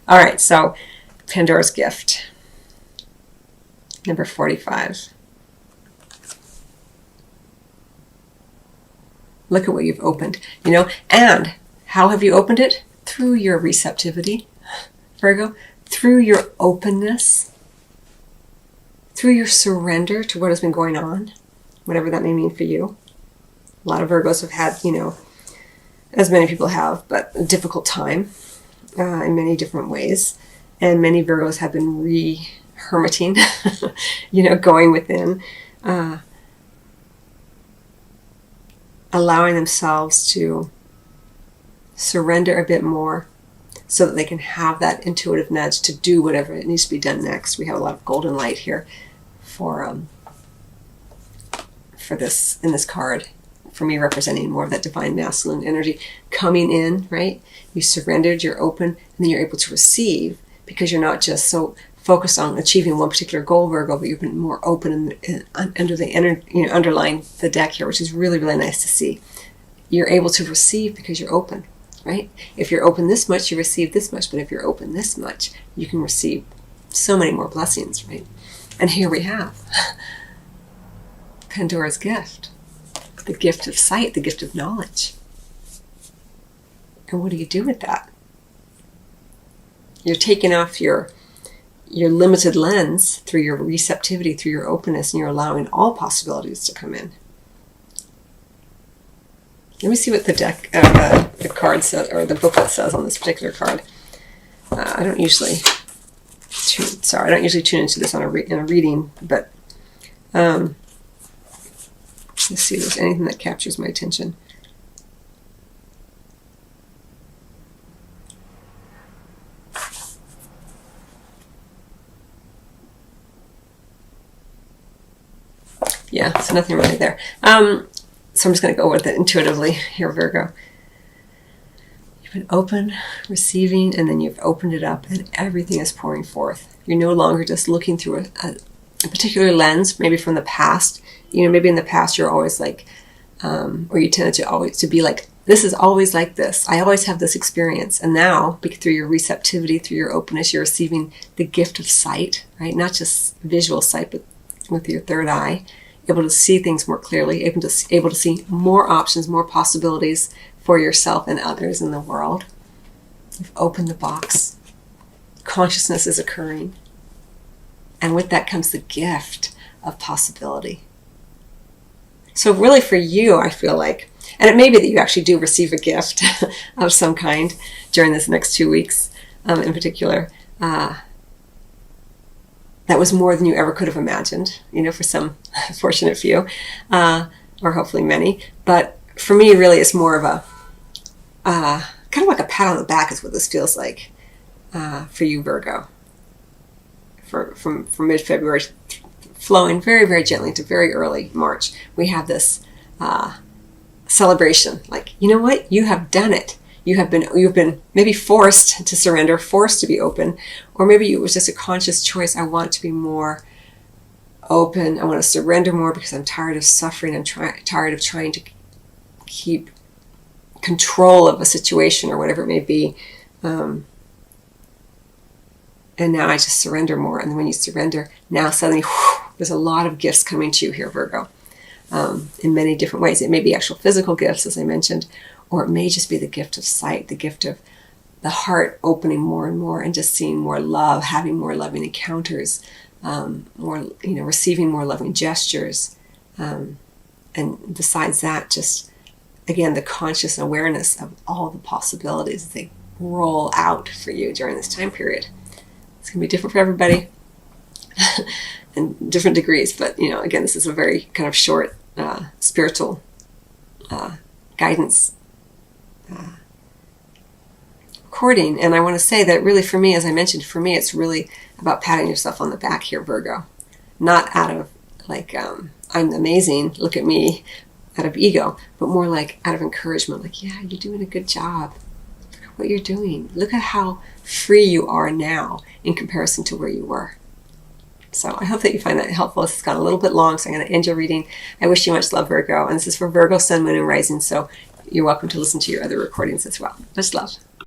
All right, so Pandora's gift, number 45. Look at what you've opened, and how have you opened it? Through your receptivity, Virgo, through your openness, through your surrender to what has been going on, whatever that may mean for you. A lot of Virgos have had, as many people have, but a difficult time in many different ways. And many Virgos have been hermiting, going within, allowing themselves to surrender a bit more so that they can have that intuitive nudge to do whatever it needs to be done next. We have a lot of golden light here for this, in this card, for me representing more of that divine masculine energy coming in, right? You surrendered, you're open, and then you're able to receive, because you're not just so focused on achieving one particular goal, Virgo, but you've been more open and under the underlying the deck here, which is really, really nice to see. You're able to receive because you're open, right? If you're open this much, you receive this much. But if you're open this much, you can receive so many more blessings, right? And here we have Pandora's gift, the gift of sight, the gift of knowledge. And what do you do with that? You're taking off your limited lens through your receptivity, through your openness, and you're allowing all possibilities to come in. Let me see what the deck, the card says, or the booklet says on this particular card. I don't usually tune into this in a reading, but let's see if there's anything that captures my attention. Yeah, so nothing really there. So I'm just going to go with it intuitively here, Virgo. You've been open, receiving, and then you've opened it up, and everything is pouring forth. You're no longer just looking through a particular lens, maybe from the past. Maybe in the past you're always like, or you tended to always to be like, this is always like this. I always have this experience. And now, through your receptivity, through your openness, you're receiving the gift of sight, right? Not just visual sight, but with your third eye. Able to see things more clearly, able to see more options, more possibilities for yourself and others in the world. You've opened the box. Consciousness is occurring. And with that comes the gift of possibility. So really for you, I feel like, and it may be that you actually do receive a gift of some kind during this next 2 weeks in particular, that was more than you ever could have imagined, for some fortunate few, or hopefully many. But for me, really, it's more of a, kind of like a pat on the back is what this feels like for you, Virgo. From mid-February, flowing very, very gently to very early March, we have this celebration. Like, you know what? You have done it. You've been maybe forced to surrender, forced to be open, or maybe it was just a conscious choice. I want to be more open. I want to surrender more because I'm tired of suffering. I'm tired of trying to keep control of a situation or whatever it may be. And now I just surrender more. And then when you surrender, now suddenly there's a lot of gifts coming to you here, Virgo, in many different ways. It may be actual physical gifts, as I mentioned, or it may just be the gift of sight, the gift of the heart opening more and more and just seeing more love, having more loving encounters, receiving more loving gestures. And besides that, just, again, the conscious awareness of all the possibilities that they roll out for you during this time period. It's going to be different for everybody in different degrees. But, again, this is a very kind of short spiritual guidance recording. And I want to say that really for me, as I mentioned, for me, it's really about patting yourself on the back here, Virgo. Not out of like, I'm amazing, look at me, out of ego, but more like out of encouragement. Like, yeah, you're doing a good job. Look at what you're doing. Look at how free you are now in comparison to where you were. So I hope that you find that helpful. This has gone a little bit long, so I'm going to end your reading. I wish you much love, Virgo. And this is for Virgo, Sun, Moon, and Rising. So you're welcome to listen to your other recordings as well. Much love.